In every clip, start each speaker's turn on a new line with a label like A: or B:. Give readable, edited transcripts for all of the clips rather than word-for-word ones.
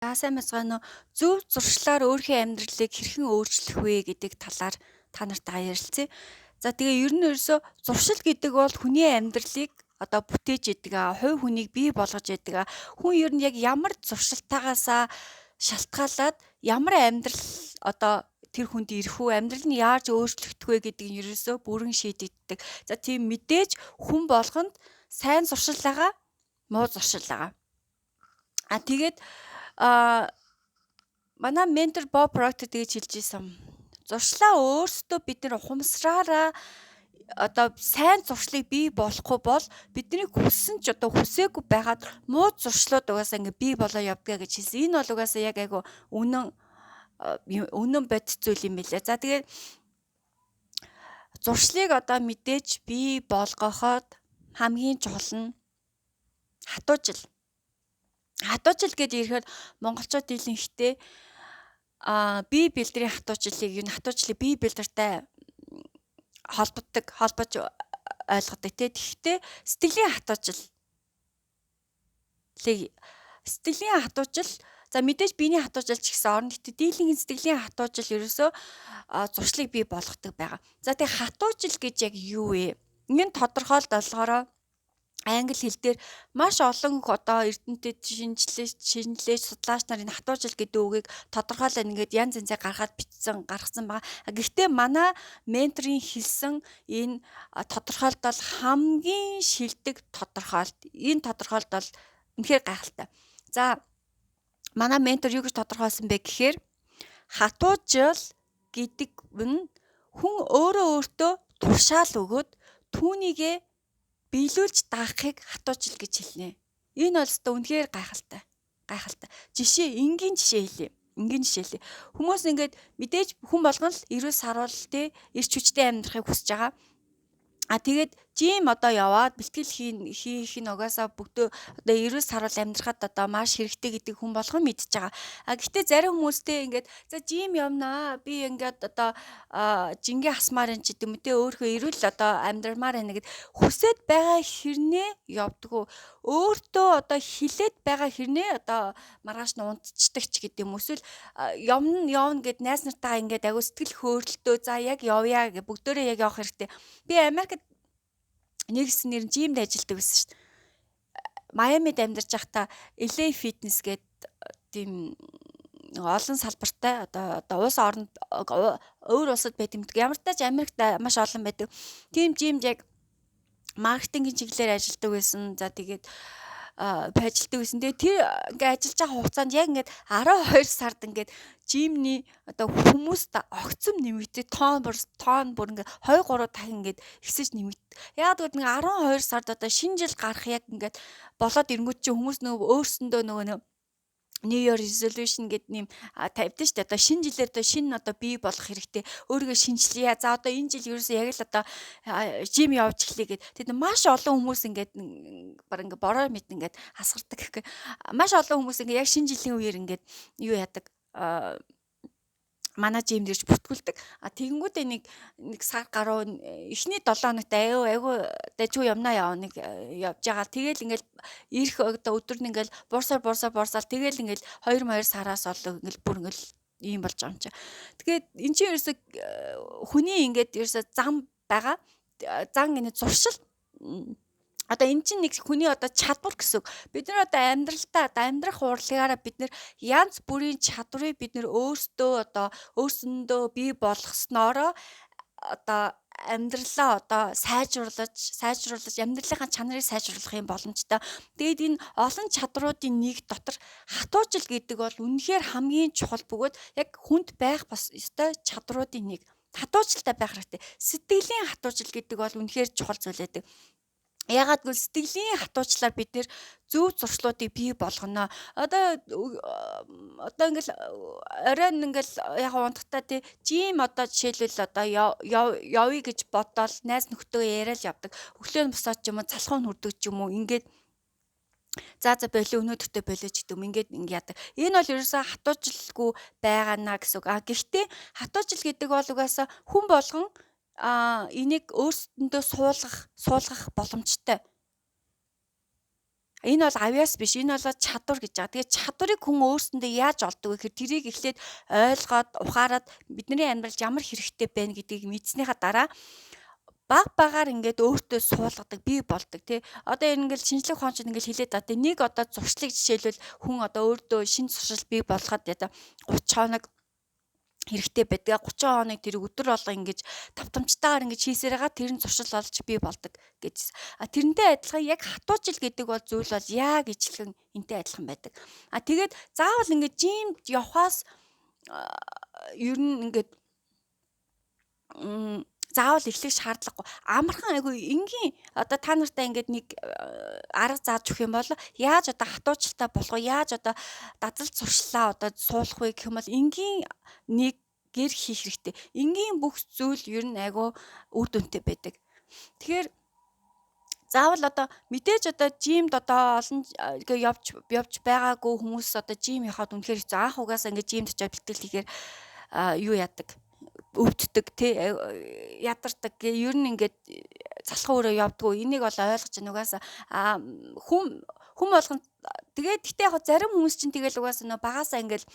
A: Сайн бацгаана уу? Зөв зуршлаар өөрийнхөө амьдралыг хэрхэн өөрчлөх вэ гэдэг талаар та нартайгаа ярилцъя. За тэгээ ер нь ерөөсөө зуршил гэдэг бол хүний амьдралыг бүтээж идэг хувь хүнийг бий болгож идэг хүн ер нь яг ямар зуршилтаагаасаа шалтгаалаад ямар амьдрал тэр хүнд ирэх үү, амьдрал нь яаж өөрчлөгдөх вэ гэдгийг ерөөсөө бүрэн шийдэгддэг. За тийм мэдээж хүн болгонд сайн зуршил байгаа, муу зуршил байгаа. Тэгээд манай ментор Bob Proctor тэгж хэлж ийсэн. Зуршлаа өөрсдөө бид нэр ухамсараараа сайн зуршлыг бий болохгүй бол бидний хүссэн ч хүсээгүй байгаад муу зуршлууд угаасаа ингээ бий болоо явдгаа гэж хэлсэн. Энэ бол угаасаа яг айгу үнэн бодит зүйл юм билээ. За тэгээд зуршлыг мэдээж бий болгоход хамгийн чухал нь хатуужил. Хатуужил гэдээ ирэхээр монголчууд дийлэнхтэй бие бэлдрийн хатуужлыг бие бэлдэртэй холбож ойлгодог те. Тэгэхдээ сэтгэлийн хатуужил за мэдээж биений хатуужил ч гэсэн орно. Гэхдээ дийлэнгийн сэтгэлийн хатуужил ерөөсөө зуршлыг бий болгодог байгаа. За тэгээ хатуужил гэж яг юу вэ? Энэ тодорхойлт олгороо англи хэл дээр маш олон эрдэмтэд шинжилээч судлаач нар энэ хатуужил гэдэг үгийг тодорхойлоод ингээд янз янзаа гаргасан байгаа. Гэхдээ манай менторын хэлсэн энэ тодорхойлт бол хамгийн шилдэг тодорхойлт. Энэ тодорхойлт бол үнэхээр гайхалтай. За манай ментор юу гэж тодорхойлсон бэ гэхээр хатуужил гэдэг нь хүн өөртөө туршаал өгөөд түүнийгээ биелүүлж даахыг хатуужил гэж хэлнэ. Энэ бол үнэхээр гайхалтай. Энгийн жишээ хэлье. Хүмүүс ингээд мэдээж хүн болгон л эрүүл саруул эрч хүчтэй амьдрахыг хүсэж байгаа. Тэгээд жим яваад бэлтгэл хийх нь угаасаа бүгдөө эрүүл саруул амьдрахад маш хэрэгтэй гэдэг хүн болгон мэдж байгаа. Гэхдээ зарим хүмүүстэй ингээд за жим явнаа. Би ингээд жингээ хасмаар энэ ч гэдэг юм те өөрийнхөө эрүүл амьдрмаар байна гэд хүсэж байгаа хэрнээ явдггүй. Өөртөө хилээд байгаа хэрнээ маргааш нь унтцдаг ч гэдэг юм. Эсвэл явна гэд найз нартайгаа ингээд агуу сэтгэл хөөрөлтөө за яг явъя гэ бүгдөө яг явах хэрэгтэй. Би Америкт нэгсэн нэр жимд ажилладаг байсан шүү дээ. Майамид амьдарч байхдаа LA Fitness гэдэг тийм олон салбартай улс орнд өөр улсад байдаг. Ямар ч тач Америкт маш олон байдаг. Тийм жимд яг маркетингийн чиглэлээр ажилладаг байсан. За тэгээд ажилтдаг байсан. Тэгээ тэр ингээд ажиллаж байгаа хугацаанд яг ингээд 12 сард ингээд жимний хүмүүст огцом нэмэгдээ тоон бүр ингээд 2-3 дахин ингээд ихсэж нэмэгд. Яг тэгвэл 12 сард шинэ жил гарах яг ингээд болоод ирэнгүүт чи хүмүүс өөрсөндөө New Year resolution гэдэг нэм тавьдаг шүү дээ. Шинэ жилээр шинэ бий болох хэрэгтэй. Өөрийгөө шинжилье. За энэ жил ерөөсөө яг л жим явж эхлэе гэд. Тэд маш олон хүмүүс ингээд баг ингээд бороо мэд ингээд хасгардаг. Маш олон хүмүүс ингээд яг шинэ жилийн үеэр ингээд юу яадаг манай жимд ирж бүртгүүлдэг. Тэгэнгүүтээ нэг сар гаруй эхний 7 хоногт айгүй дажгүй явнаа нэг явж байгаа. Тэгэл ингээл ирэх өдөр нь ингээл буурсаар тэгэл ингээл 2 сараас ол ингээл бүр ингээл ийм болж байгаа юм чи. Тэгээд эн чинь ерөөсө хүний ингээд ерөөсө зам байгаа. Зан энэ зуршил энэ чинь нэг хүний чадвар гэсэн үг. Бид нар амьдрах урлагаараа бид нар янз бүрийн чадварыг бид нар өөрсөндөө бий болгосноороо амьдралаа сайжруулж амьдралынхаа чанарыг сайжруулах юм боломжтой. Тэгээд энэ олон чадруудын нэг дотор хатуужил гэдэг бол үнэхээр хамгийн чухал бөгөөд яг хүнд байх ёстой чадруудын нэг. Хатуужилтай байх хэрэгтэй. Сэтгэлийн хатуужил гэдэг бол үнэхээр чухал зүйл байдаг. Ягаад гэвэл сэтгэлийн хатуучлаар бид нэр зөв зуршлуудыг бий болгоно. Ингээл оройн ингээл яг унтахтаа жим жишээлбэл явъя гэж бодоод найз нөхдөдөө яриад явдаг. Өглөө босоод ч юм уу залхуун хүрдэг ч юм уу ингээд за болио өнөөдөртөө болио ч гэдэг юм ингээд яадаг. Энэ бол ерөөсөө хатуужилгүй байгаана гэсэн үг. Гэхдээ хатуужил гэдэг бол угаасаа хүн болгон энийг өөрсдөндөө суулгах боломжтой. Энэ бол авьяас биш, энэ бол чадвар гэж байгаа. Тэгээд чадварыг хүн өөрсөндөө яаж олдог вэ гэхээр тэрийг эхлээд ойлгоод ухаарад бидний амьдралд ямар хэрэгтэй байна гэдгийг мэдснийхаа дараа багаар ингээд өөртөө суулгадаг, бий болдог тий. Одоо ингээд шинжлэх ухаанчид ингээд хэлээд байгаа. Нэг одоо зуршлыг жишээлбэл хүн одоо өөртөө шинэ зуршил бий болгоход одоо 30 хоног хэрэгтэй байдаг. 30 хоног тэр өдөр болго ингэж тавтамжтайгаар ингэж хийсээрээ тэр нь зуршил болж бий болдог гэж. Тэрнтэй адилхан яг хатуужил гэдэг бол зүйл бол яг ижилхэн энтэй адилхан байдаг. Тэгээд заавал ингэж жимд явхаас ер нь ингээд заавал эхлэх шаардлагагүй. Амархан айгүй энгийн одоо та нартай ингээд нэг арга зааж өгөх юм бол яаж одоо хатуужилтаа болох вэ? Яаж одоо дадал зуршлаа одоо суулгах вэ гэх юм бол энгийн нэг гэр хийх хэрэгтэй. Энгийн бүх зүйл ер нь айгүй үр дүнтэй байдаг. Тэгэхээр заавал одоо мэдээж одоо жимд одоо олон явж байгаагүй хүмүүс одоо жим явахад үнэхээр хэцүү. Анх угаасаа ингээд жимд очиж бэлтгэл хийхээр юу яадаг? Өвддөг тий ядардаг ер нь ингээд залхуу өрөө явдггүй энийг бол ойлгож байна угаасаа хүн болгон тэгээд гэхдээ яг зарим хүмүүс чинь тэгэл угаасаа нөө багаасаа ингээд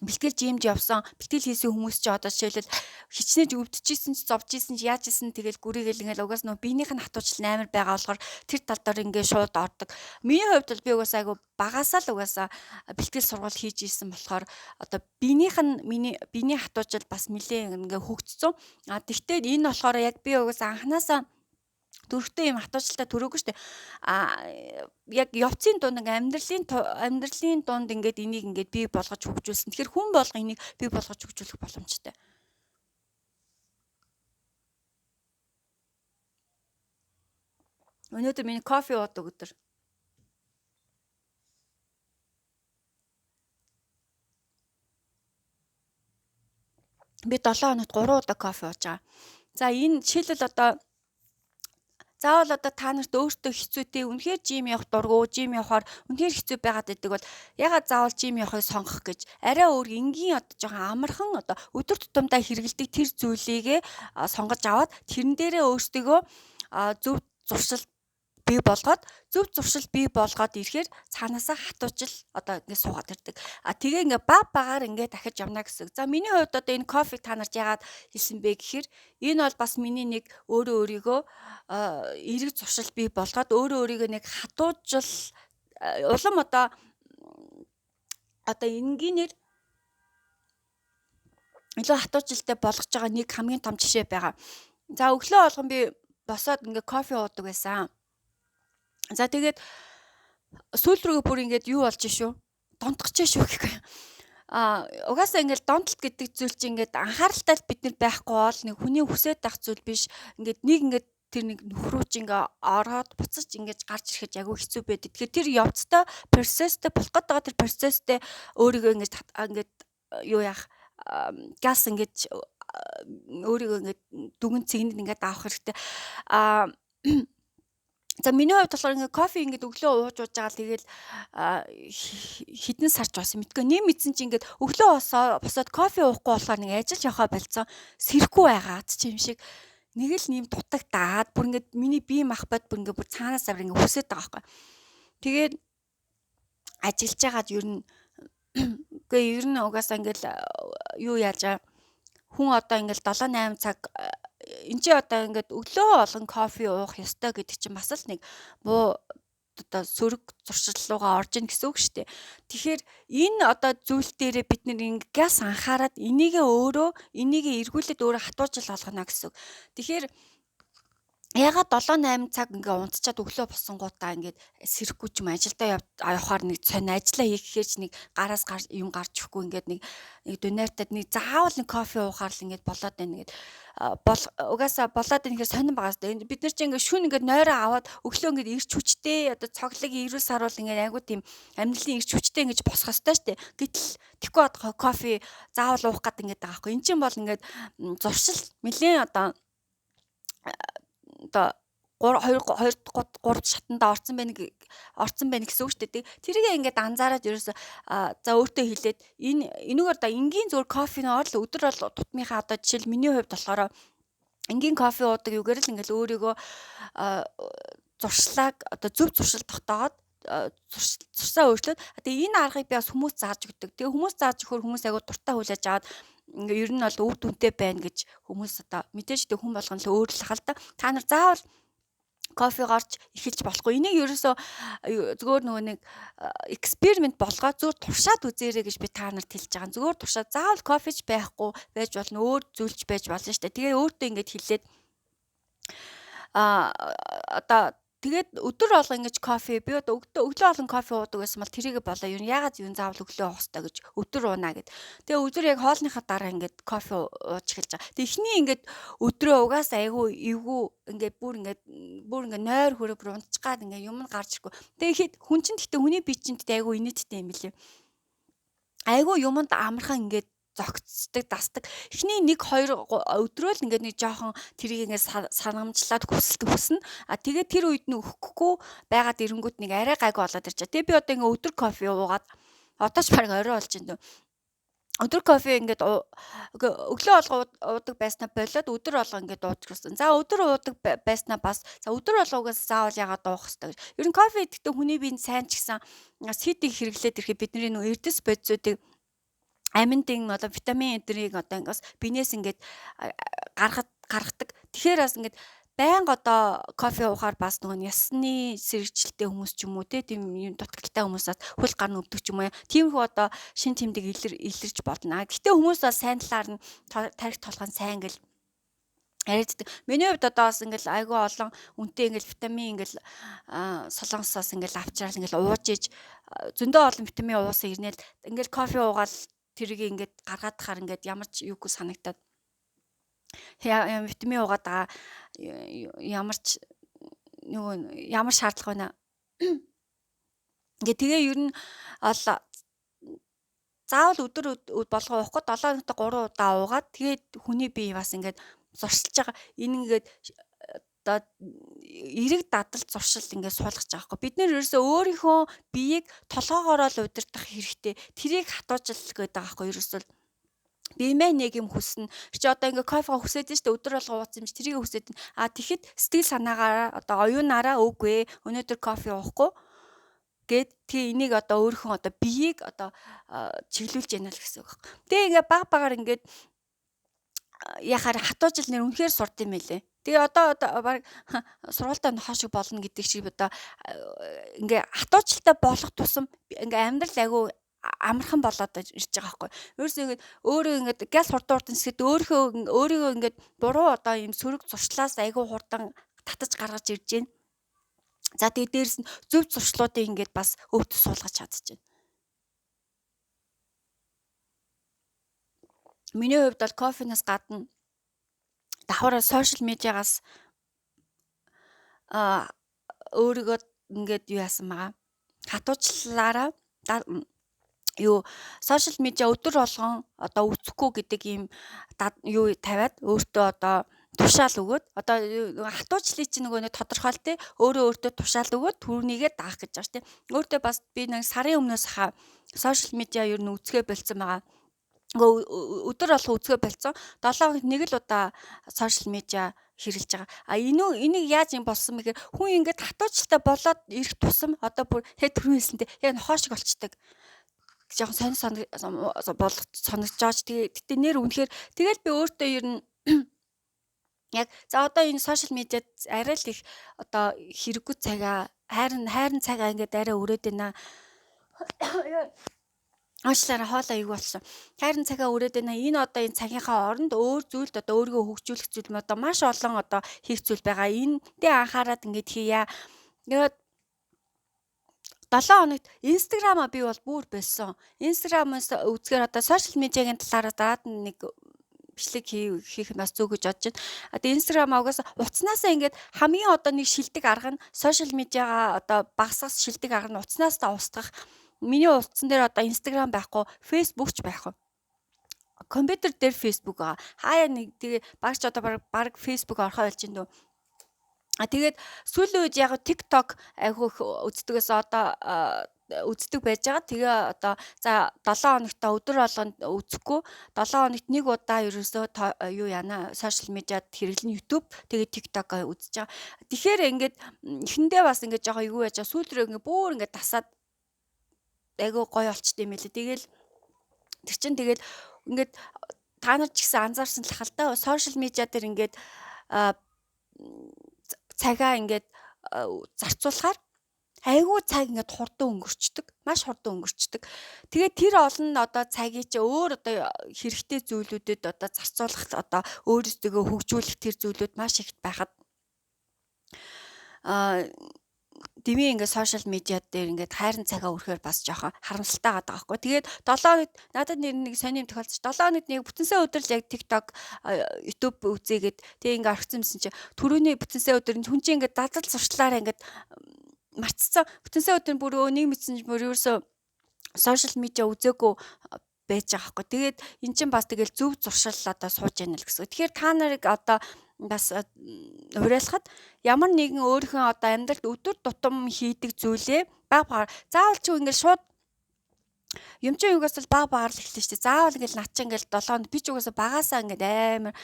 A: бэлтгэл жимд явсан бэлтгэл хийсэн хүмүүс чи одоо жишээлбэл хичнээн өвдөжсэн ч зовжсэн ч яаж исэн тэгэл гүрийгэл ингээд угаас нөө биенийх нь хатуучл амар байгаа болохоор тэр тал дээр ингээд шууд ордог. Миний хувьд бол би угаасаа айгу багаасаа л угаасаа бэлтгэл сургууль хийж исэн болохоор одоо биенийх нь биений хатуучл бас нэлээд ингээд хөгжсөн. Тэгтээ энэ болохоор яг би угаасаа анханасаа дөрөвтэй юм хатуучилтаа төрөөгүй штэ. Яг явцын дунд ингээ амьдралын дунд ингээд энийг ингээд бий болгож хөгжүүлсэн. Тэгэхээр хүн болго энийг бий болгож хөгжүүлэх боломжтой. Өнөөдөр миний кофе уудаг өдөр. Би 7 хоногт 3 удаа кофе ууж байгаа. За энэ жишээлбэл одоо заавал одоо та нарт өөртөө хэцүүтэй үнэхээр жим явах дургу, жим явахаар үнэхээр хэцүү байгаад байдаг бол ягаад заавал жим явахыг сонгох гэж арай өөр энгийн одоо жоохон амархан одоо өдөр тутамдаа хэрэгэлдэг тэр зүйлийг сонгож аваад тэрэн дээрээ өөртөө зөв зуршил бий болгоод ирэхээр цаанаасаа хатуужил одоо ингэ суугаад ирдэг. Тэгээ ингээ багаар ингээ дахиж явна гэсэн. За миний хувьд одоо энэ кофег та нарт яагаад хэлсэн бэ гэхээр энэ бол бас миний нэг өөрийгөө эрэг зуршил бий болгоод өөрийгөө нэг хатуужил улам одоо энгийнээр илүү хатуужилтай болгож байгаа нэг хамгийн том жишээ байгаа. За өглөө болгон би босоод ингээ кофе уудаг байсан. За тэгээд сүүл рүү бүр ингээд юу болж шүү. Донтгоч шүү гэхгүй. Угаасаа ингээд донтолт гэдэг зүйл чинь ингээд анхааралтай бид нар байхгүй бол нэг хүний хүсэж байх зүйл биш. Ингээд тэр нэг нөхрөө чи ингээ ороод буцаж ингээд гарч ирэхэд яг хэцүү байдаг. Тэгэхээр тэр явцтай процесстэй болох гэдэг байгаа тэр процесстэй өөрийгөө ингээд юу яах газ ингээд өөрийгөө ингээд дүгэн цэгнэд ингээд авах хэрэгтэй. За миний хувьд болохоор ингээ кофе ингээ өглөө ууж байгаа тэгэл хідэн сарч болсон мэдгүй нэм мэдсэн чи ингээ өглөө босоод кофе уухгүй болохоор нэг ажиллаж явахаа болцсон сэрхгүй байгаад ч юм шиг нэг л нэм дутагдаад бүр ингээ миний бие махбод бүр ингээ бүр цаанаас авир ингээ хүсэж байгаа байхгүй. Тэгээд ажиллаж байгаад ер нь угаасаа ингээл юу яаж хүн одоо ингээл 7-8 цаг энэ чи одоо ингээд өглөө болгон кофе уух ёстой гэдэг чинь бас л нэг муу одоо сөрөг зуршил руугаа орж ийн гэсэн үг шүү дээ. Тэгэхээр энэ одоо зүйл дээрээ бид нэг ингээс анхаарад энийг эргүүлээд өөрөө хатуужил болгоно гэсэн үг. Тэгэхээр ягаад 7-8 цаг ингээ унтчаад өглөө босонгуудаа ингээд сэрэхгүй ч юм ажилдаа явахаар нэг сонь ажиллаа хийхээр ч нэг гараас юм гарч өгөхгүй ингээд нэг дунайтад нэг заавал нэг кофе уухаар л ингээд болоод байна гэд угаасаа болоод байна гэхээр сонирн байгаас дээ. Бид нар чинь ингээд шүн ингээд нойроо аваад өглөө ингээд ирч хүчтэй одоо цоглог ирүүл саруул ингээд айгуу тийм амьдралын ирч хүчтэй ингэж босох ёстой штэ. Гэтэл тэгэхгүй одоо кофе заавал уух гэдэг ингээд байгаа байхгүй. Энд чинь бол ингээд зуршил нэлээд одоо 2-3 шатанда орсон байна гэсэн үг шүү дээ. Тэрийг ингээд анзаараад ерөөсө за өөртөө хэлээд энэгээр да энгийн зөв кофеноор л өдөр бол тутмынхаа одоо жишээл миний хувьд болохоор энгийн кофе уудаг юугаар л ингээд өөрийгөө зуршлааг одоо зөв зуршил тогтоогоод зурсаа өөрчлөөд тэгээ энэ аргыг би бас хүмүүс зааж өгдөг. Тэгээ хүмүүс зааж өгөхөр хүмүүс айгу дуртай хүлээж аваад ингээ ер нь бол үр дүнтэй байна гэж хүмүүс одоо мэдээж тэг хүн болгоно л өөр л хал та. Та нар заавал кофе гарч эхэлж болохгүй. Энийг ерөөсөө зүгээр нөгөө нэг эксперимент болгоод зүгээр туршаад үзээрэй гэж би та нарт хэлж байгаа. Зүгээр туршаад заавал кофеч байхгүй байж болно, өөр зүйлч байж болно шүү дээ. Тэгээ өөртөө ингэж хэлээд одоо тэгээд өдөр болго ингэж кофе би одоо өглөө болон кофе уудаг гэсэн бол тэрийг болоо юу ягаад юу заавал өглөө уух хэрэгтэй гэж өдөр уунаа гэд. Тэгээ өдөр яг хоолныхаа дараа ингэж кофе ууж эхэлж байгаа. Тэгээ эхний ингэж өдрөө угаас айгүй эвгүй ингэж бүр ингэ нойр хөрөг унцгаад ингэ юм гарч ирэхгүй. Тэгээ хүн чинь гэхдээ хүний бие чинь айгүй инээдтэй юм билээ. Айгүй юмд амархан ингэж зогцдог, дасдаг. Эхний 1-2 өдрөө л ингээд нэг жоохон тэрийг ингээд санамжлаад хүснэ. Тэгээд тэр үед нь өгөхгүй байгаад ирэнгүүт нэг арай гайгүй болоод ирж байгаа. Тэгээ би одоо ингээд өдөр кофе уугаад одооч баг орой болж байна. Өдөр кофе ингээд өглөө болго уудаг байснаа болоод өдөр болго ингээд уудаг гэсэн. За өдөр уудаг байснаа бас за өдөр болгоогоос заавал ягаад уух хэрэгтэй гэж. Ер нь кофе идэхдээ хүний биед сайн ч гэсэн сэтийг хэрэглээд ирэхэд бидний нөө эрдэс бодисуудыг аминдын одоо витамин эдрийг одоо ингээс бинээс ингээд гаргадаг. Тэгэхээр бас ингээд байнга одоо кофе уухаар бас нөгөө ясны сэргийлтэй хүмүүс ч юм уу тийм юм дутагдaltaй хүмүүсээс хөл гар нь өвдөг ч юм уу. Тиймэрхүү одоо шин тэмдэг илэрч болно. Гэхдээ хүмүүс бас сайн талаар нь тарих толгойн сайн гэл яриаддаг. Миний хувьд одоо бас ингээл айгүй олон үнэтэй ингээл витамин ингээл солонгосоос ингээл авчрал ингээл ууж иж зөндөө олон витамин уусан ирнээл ингээл кофе уугаал тэрийг ингээд гаргаад тахаар ингээд ямар ч юугүй санагтаад витамин уугаад байгаа ямар шаардлага байна. Ингээд тэгээ ер нь ол заавал өдөр болгоо уухгүй 7 хоногт 3 удаа уугаад тэгээд хүний бие бас ингээд зуршилж байгаа. Энэ ингээд одоо эрэг дадал зуршил ингээд суулгаж байгаа хгүй. Бид нэр ерөөсөө өөрийнхөө биеийг толгоогоороо л удирдах хэрэгтэй. Тэрийг хатуужил гэдэг байгаа хгүй. Ерөөсөө бимээ нэг юм хүснэ. Чи одоо ингээд кофе хүсээд нь шүү дээ. Өдөр болго ууц юм чи тэрийг хүсээд нь. Тэгэхэд сэтгэл санаагаараа одоо оюунаараа үгүй өнөөдөр кофе уухгүй гэд тэгээ энийг одоо өөрийнхөө одоо биеийг одоо чиглүүлж яана л гэсэн үг байна. Тэгээ ингээд баг багаар ингээд яхаар хатуужил нэр үнэхээр сурд юм байлээ. Тэгээ одоо баг сургуультаа хошиг болно гэдэг шиг одоо ингээ хатуужилтай болох тусам ингээ амьдрал айгу амархан болоод ирж байгаа байхгүй. Ерөөсөө ингээ өөрөө ингээ газ хурдан сэт өөрийгөө ингээ буруу одоо юм сөрөг зуршлаас айгу хурдан татаж гаргаж ирж байна. За тэгээ дээрэс нь зөв зуршлуудыг ингээ бас өөртөө суулгаж чадчихжээ. Миний хувьд бол кофенаас гадна давхар сошиал медиагаас өөрийгөө ингээд юу яасан байгаа. Хатуучлаараа сошиал медиа өдөр болгон одоо үзэхгүй гэдэг ийм юу тавиад өөртөө одоо тушаал өгөөд одоо хатуучлыг чи нөгөө нэг тодорхойл те өөртөө тушаал өгөөд түрүүнийгээ даах гэж байгаа тийм. Өөртөө бас би нэг сарын өмнөөс хаа сошиал медиа ер нь үзгээ болцсон байгаа. Өдөр болго үзгээ болцсон. 7 хоногт нэг л удаа сошиал медиа хэрэглэж байгаа. Энийг яаж юм болсон мэхээр хүн ингээд хатуучльтай болоод ирэх тусам одоо бүр яг түрүү хэлсэнтэй яг хоошиг болчдаг. Жохон санагдаж байгаа. Тэгтээ нэр үнэхээр тэгэл би өөртөө ер нь яг за одоо энэ сошиал медиад арай л их одоо хэрэггүй цагаа хайрын цагаа ингээд арай өрөөд байна. Аашлаараа хоолоо ийг болсон. Хайрын цагаа өрөөд байна. Энэ одоо энэ цагийнхаа оронд өөр зүйлд одоо өөрийгөө хөгжүүлэх зүйл нь одоо маш олон одоо хийх зүйл байгаа. Эндээ анхаарад ингээд хийя. Ингээд 7 хоногт Инстаграмаа би бол бүр болсон. Инстаграмаас үзгээр одоо сошиал медиагийн талаараа дараад нэг бичлэг хийх нь бас зөв гэж бодож байна. Тэгээ Инстаграм угаасаа утаснаас ингээд хамгийн одоо нэг шилдэг арга нь сошиал медиагаа одоо багсаас шилдэг арга нь утаснаас та устгах. Миний утсан дээр одоо Инстаграм байхгүй, Фэйсбүүк ч байхгүй. Компьютер дээр Фэйсбүүк байгаа. Хаяа нэг тэгээ багч одоо баг Фэйсбүүк орохоо болж байна дөө. Тэгээд сүүлийн үед яг TikTok айгүйх үздэгээс одоо үздэг байж байгаа. Тэгээ одоо за 7 хоногт өдөр болгонд үзэхгүй 7 хоногт нэг удаа ерөөсөө юу яана сошиал медиад хэрэглэн YouTube тэгээ TikTok үзэж байгаа. Тэгэхээр ингээд эхэндээ бас ингээд жоохон юу яаж сүүл рүү ингээд бүр ингээд тасаад айгу гоё болчт юм байлээ. Тэгэл тэр чин тэгэл ингээд та нар ч гэсэн анзаарсан л хальтаа сошиал медиа дээр ингээд цагаа ингээд зарцуулахаар айгүй цаг ингээд хурдан өнгөрчдөг. Маш хурдан өнгөрчдөг. Тэгээд тэр олон одоо цагийг чи өөр одоо хэрэгтэй зүйлүүдэд одоо зарцуулах одоо өөрсдөө хөгжүүлэх тэр зүйлүүд маш ихт байхад дэмий ингээд сошиал медиа дээр ингээд хайрын цагаа өрөхөөр бас жоохон харамсалтай байгаа байхгүй. Тэгээд 7 хоног надад нэг сони юм тохиолдсон. 7 хоногт нэг бүтэнсээ өдөр л яг TikTok, YouTube үзээгээд тэгээ ингээд орхисон юмсэн чи түрүүний бүтэнсээ өдөр хүн чинь ингээд дадал зуршлаараа ингээд марцсан. Бүтэнсээ өдөр бүр нэг мэдсэн бүр ерөөсөө сошиал медиа үзээгүй байж байгаа байхгүй. Тэгээд эн чинь бас тэгэл зөв зуршил одоо сууж яана л гэсэн. Тэгэхээр та нарыг одоо бас уриалахад ямар нэгэн өөрийнхөө одоо амьдралд өдөр тутам хийдэг зүйлээ баг багаар заавал чи ингээд шууд юм чи югаас л баг багаар л эхэлнэ шүү дээ. Заавал ингээд над чи ингээд 7 хоног би ч угаасаа багаасаа ингээд амар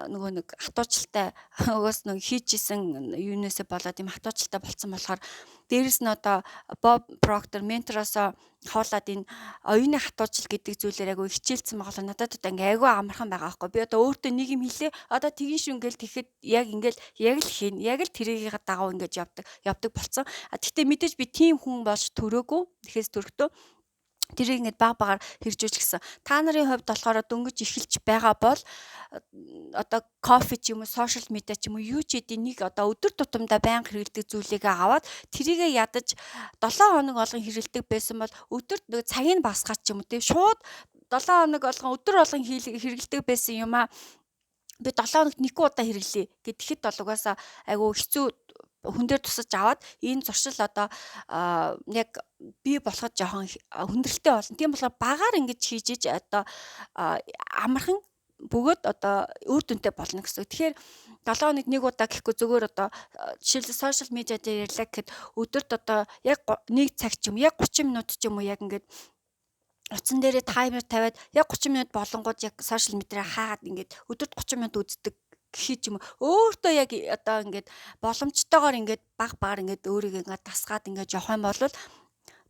A: нөгөө нэг хатуучльтай угаас нэг хийжсэн юунээсээ болоод юм хатуучльтай болцсон болохоор дээрэс нь одоо Bob Proctor ментороос хоолоод энэ оюуны хатуучил гэдэг зүйлээр айгу хичээлсэн байгаа надад одоо ингээ айгу амархан байгаа байхгүй. Би одоо өөртөө нэг юм хэлээ одоо тэгин шүү ингээл тэгэхэд яг л хийн яг л тэрийг дагав ингээд явдаг болцсон. Гэхдээ мэдээж би тийм хүн болж төрөөгүй. Тэгэхээс төрөхдөө тэрийг ингээд баг багаар хэрэгжүүлж гисэн. Та нарын хувьд болохоор дөнгөж эхэлж байгаа бол одоо кофе ч юм уу, сошиал медиа ч юм уу юу ч хэдий нэг одоо өдөр тутамдаа байнга хэрэглэдэг зүйлийгээ аваад тэрийгээ ядаж 7 хоног болгон хэрэглэдэг байсан бол өдөрт нэг цагийг басгаад ч юм уу тийм шууд 7 хоног болгон өдөр болгон хэрэглэдэг байсан юм аа би 7 хоногт нэг удаа хэрэглэе гэхэд бол угаасаа айгу хэцүү хүн дээр тусаж аваад энэ зуршил одоо яг би болоход жоохон хүндрэлтэй болно. Тийм болохоор багаар ингэж хийж иж одоо амархан бөгөөд одоо үр дүнтэй болно гэсэн. Тэгэхээр 7 хоног нэг удаа гэхгүй зүгээр одоо жишээлбэл сошиал медиа дээр ярьлаа гэхэд өдөрт одоо яг 1 цаг ч юм яг 30 минут ч юм уу яг ингээд утсан дээрээ таймер тавиад яг 30 минут болонгууд яг сошиал медиа хаагаад ингээд өдөрт 30 минут үздэг гэхий юм өөртөө яг одоо ингээд боломжтойгоор ингээд баг багаар ингээд өөрийгөө ингээд тасгаад ингээд явах юм бол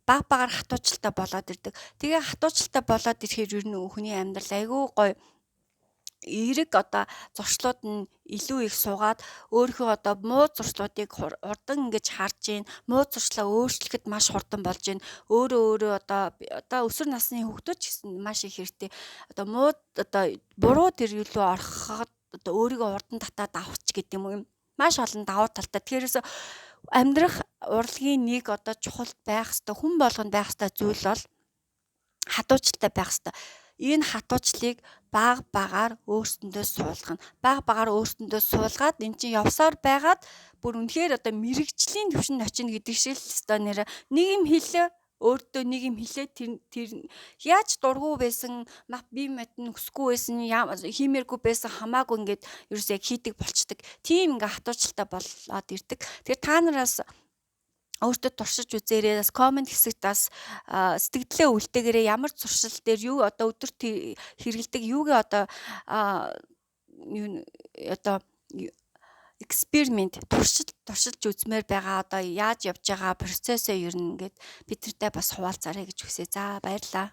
A: баг багаар хатуучльтай болоод ирдэг. Тэгээ хатуучльтай болоод ирэхээр ер нь хүний амьдрал айгүй гоё эерэг одоо зуршлууд нь илүү их суугаад өөрийнхөө одоо муу зуршлуудыг хурдан ингэж харж гин муу зуршлаа өөрчлөхөд маш хурдан болж гин өөрөө одоо өсвөр насны хүүхдүүд ч гэсэн маш их хэрэгтэй одоо муу одоо буруу тэр юу рүү ороход одоо өөрийгөө урдан татаад авах гэдэг юм маш олон давуу талтай. Тэгэхээр амьдрах урлагийн нэг одоо чухал байх ёстой хүн болгонд байх ёстой зүйл бол хатуучльтай байх ёстой. Энэ хатуучлыг баг багаар өөрсөндөө суулгана. Баг багаар өөрсөндөө суулгаад эн чинь явсаар байгаад бүр үнэхээр одоо мэрэгжлийн төвшөнд очино гэдэг шиг л өстой нэр нэг юм хэлээ өөртөө нэг юм хэлээ тэр яаж дургу байсан би матн өсөхгүй байсан хиймээргүй байсан хамаагүй ингээд ерөөс яг хийдэг болчдөг. Тийм ингээ хатуучльтай болоод ирдэг. Тэгэхээр та нараас өөртөө туршиж үзээрэй. Бас комент хэсэгт бас сэтгэлдээ үлдээгээрэй. Ямар зуршил дээр юу одоо өдөрт хэрэгэлдэг юугээ одоо эксперимент туршилж үзмээр байгаа одоо яаж явж байгаа процессоо ер нь ингээд бидэртэй бас хуваалцаарай гэж хүсье. За баярлалаа.